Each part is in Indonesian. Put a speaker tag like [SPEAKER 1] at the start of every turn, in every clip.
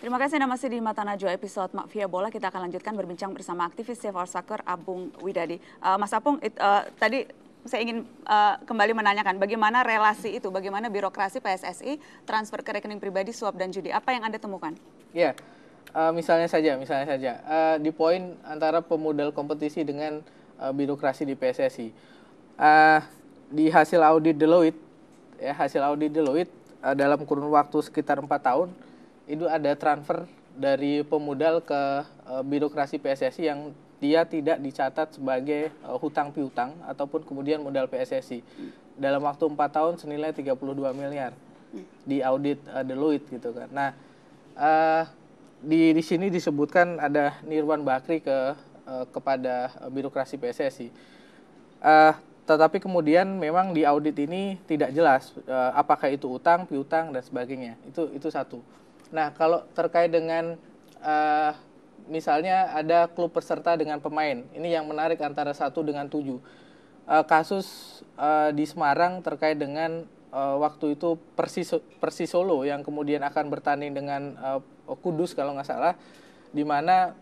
[SPEAKER 1] Terima kasih Anda masih di Mata Najwa episode Mafia Bola. Kita akan lanjutkan berbincang bersama aktivis Save Our Soccer Apung Widadi. Mas Apung, tadi saya ingin kembali menanyakan bagaimana relasi itu, bagaimana birokrasi PSSI transfer ke rekening pribadi, suap dan judi. Apa yang Anda temukan?
[SPEAKER 2] Ya, misalnya saja di poin antara pemodal kompetisi dengan birokrasi di PSSI. Di hasil audit Deloitte, dalam kurun waktu sekitar 4 tahun itu ada transfer dari pemodal ke birokrasi PSSI yang dia tidak dicatat sebagai hutang piutang ataupun kemudian modal PSSI. Dalam waktu 4 tahun senilai 32 miliar di audit Deloitte gitu kan. Nah, di sini disebutkan ada Nirwan Bakri kepada birokrasi PSSI. Tetapi kemudian memang di audit ini tidak jelas apakah itu utang, piutang dan sebagainya. Itu satu. Nah, kalau terkait dengan misalnya ada klub peserta dengan pemain, ini yang menarik antara 1 dengan 7. Kasus di Semarang terkait dengan waktu itu Persis Solo yang kemudian akan bertanding dengan Kudus kalau nggak salah, di mana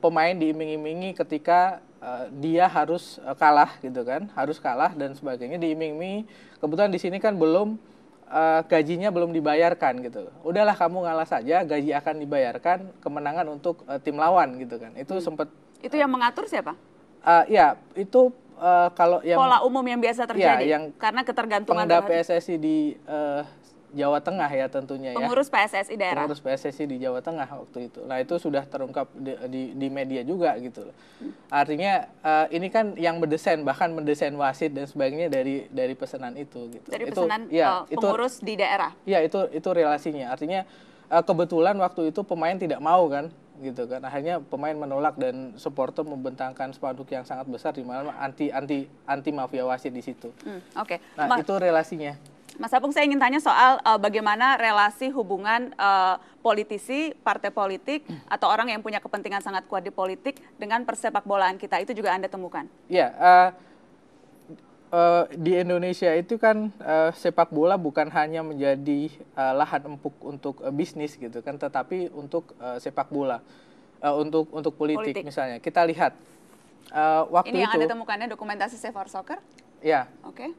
[SPEAKER 2] pemain diiming-imingi ketika dia harus kalah gitu kan, harus kalah dan sebagainya, diiming-imingi. Kebetulan di sini kan gajinya belum dibayarkan gitu. Udahlah kamu ngalah saja, gaji akan dibayarkan, kemenangan untuk tim lawan gitu kan. Itu sempat.
[SPEAKER 1] Itu yang mengatur siapa?
[SPEAKER 2] Ya, itu kalau yang
[SPEAKER 1] pola umum yang biasa terjadi.
[SPEAKER 2] Ya, yang
[SPEAKER 1] karena ketergantungan
[SPEAKER 2] Pengda PSSI di Jawa Tengah ya tentunya.
[SPEAKER 1] Pengurus PSSI daerah.
[SPEAKER 2] Pengurus PSSI di Jawa Tengah waktu itu. Nah, itu sudah terungkap di media juga gitu. Artinya ini kan yang bahkan mendesain wasit dan sebagainya dari pesanan itu gitu.
[SPEAKER 1] Dari pesanan pengurus di daerah.
[SPEAKER 2] Iya, itu relasinya. Artinya kebetulan waktu itu pemain tidak mau kan gitu kan. Akhirnya pemain menolak dan supporter membentangkan spanduk yang sangat besar di mana anti mafia wasit di situ.
[SPEAKER 1] Oke.
[SPEAKER 2] Nah, itu relasinya.
[SPEAKER 1] Mas Apung, saya ingin tanya soal bagaimana relasi hubungan politisi, partai politik, atau orang yang punya kepentingan sangat kuat di politik dengan persepak bolaan kita. Itu juga Anda temukan?
[SPEAKER 2] Ya, di Indonesia itu kan sepak bola bukan hanya menjadi lahan empuk untuk bisnis gitu kan, tetapi untuk sepak bola, untuk politik misalnya. Kita lihat waktu
[SPEAKER 1] ini yang
[SPEAKER 2] itu.
[SPEAKER 1] Anda temukannya dokumentasi Save Our Soccer?
[SPEAKER 2] Ya.
[SPEAKER 1] Oke.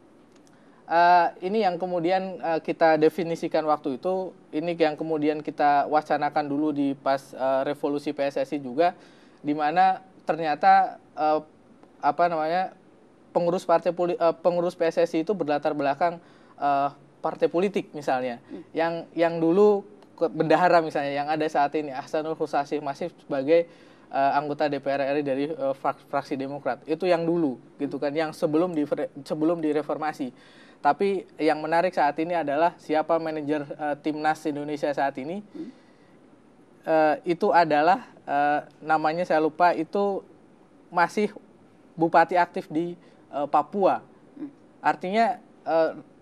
[SPEAKER 2] Ini yang kemudian kita definisikan waktu itu, ini yang kemudian kita wacanakan dulu di pas revolusi PSSI juga, di mana ternyata pengurus PSSI itu berlatar belakang partai politik misalnya, yang dulu bendahara misalnya yang ada saat ini Ahsanul Husasih Masif sebagai anggota DPR RI dari fraksi Demokrat, itu yang dulu gitu kan, yang sebelum direformasi. Tapi yang menarik saat ini adalah siapa manajer timnas Indonesia saat ini. Itu adalah namanya saya lupa, itu masih bupati aktif di Papua. Artinya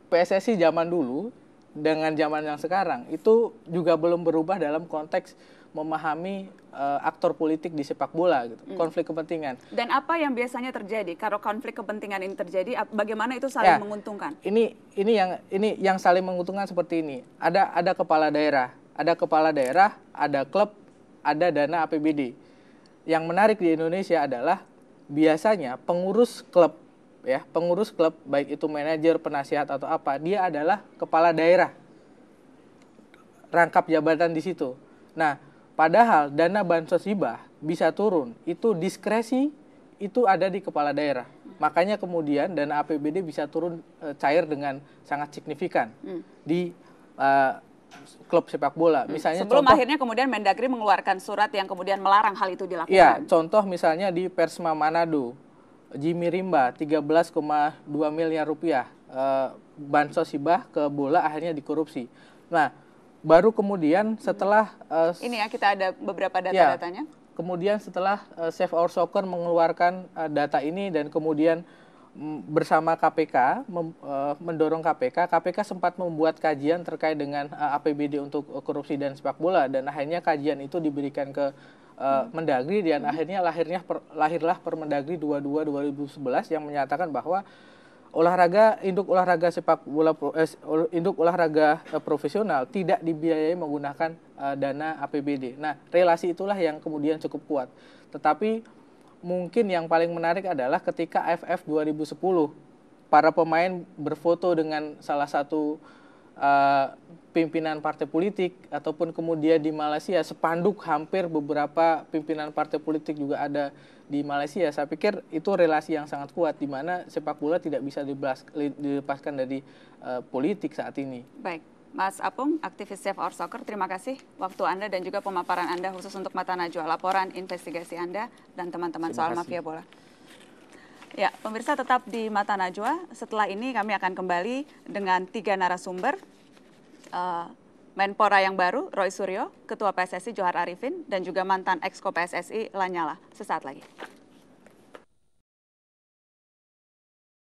[SPEAKER 2] PSSI zaman dulu dengan zaman yang sekarang itu juga belum berubah dalam konteks memahami aktor politik di sepak bola gitu, konflik kepentingan.
[SPEAKER 1] Dan apa yang biasanya terjadi kalau konflik kepentingan ini terjadi? Bagaimana itu saling menguntungkan?
[SPEAKER 2] Ini yang saling menguntungkan seperti ini. Ada kepala daerah, ada klub, ada dana APBD. Yang menarik di Indonesia adalah biasanya pengurus klub baik itu manajer, penasihat atau apa, dia adalah kepala daerah. Rangkap jabatan di situ. Nah, padahal dana bansos hibah bisa turun, itu diskresi itu ada di kepala daerah. Makanya kemudian dana APBD bisa turun cair dengan sangat signifikan di klub sepak bola. Misalnya
[SPEAKER 1] sebelum akhirnya kemudian Mendagri mengeluarkan surat yang kemudian melarang hal itu dilakukan.
[SPEAKER 2] Iya, contoh misalnya di Persma Manado, Jimmy Rimba 13,2 miliar rupiah bansos hibah ke bola akhirnya dikorupsi. Nah, baru kemudian setelah
[SPEAKER 1] ini ya, kita ada beberapa data-datanya.
[SPEAKER 2] Kemudian setelah Save Our Soccer mengeluarkan data ini dan kemudian bersama KPK mendorong KPK sempat membuat kajian terkait dengan APBD untuk korupsi dan sepak bola, dan akhirnya kajian itu diberikan ke Mendagri, dan akhirnya lahirlah Permendagri 22/2011 yang menyatakan bahwa induk olahraga sepak bola induk olahraga profesional tidak dibiayai menggunakan dana APBD. Nah, relasi itulah yang kemudian cukup kuat. Tetapi mungkin yang paling menarik adalah ketika AFF 2010 para pemain berfoto dengan salah satu pimpinan partai politik, ataupun kemudian di Malaysia spanduk hampir beberapa pimpinan partai politik juga ada di Malaysia. Saya pikir itu relasi yang sangat kuat di mana sepak bola tidak bisa dilepaskan dari politik saat ini.
[SPEAKER 1] Baik, Mas Apung, aktivis Save Our Soccer, terima kasih waktu Anda dan juga pemaparan Anda khusus untuk Mata Najwa, laporan investigasi Anda dan teman-teman soal mafia bola. Ya, pemirsa tetap di Mata Najwa. Setelah ini kami akan kembali dengan 3 narasumber. Menpora yang baru, Roy Suryo, Ketua PSSI Johar Arifin, dan juga mantan Exco PSSI Lanyala. Sesaat lagi.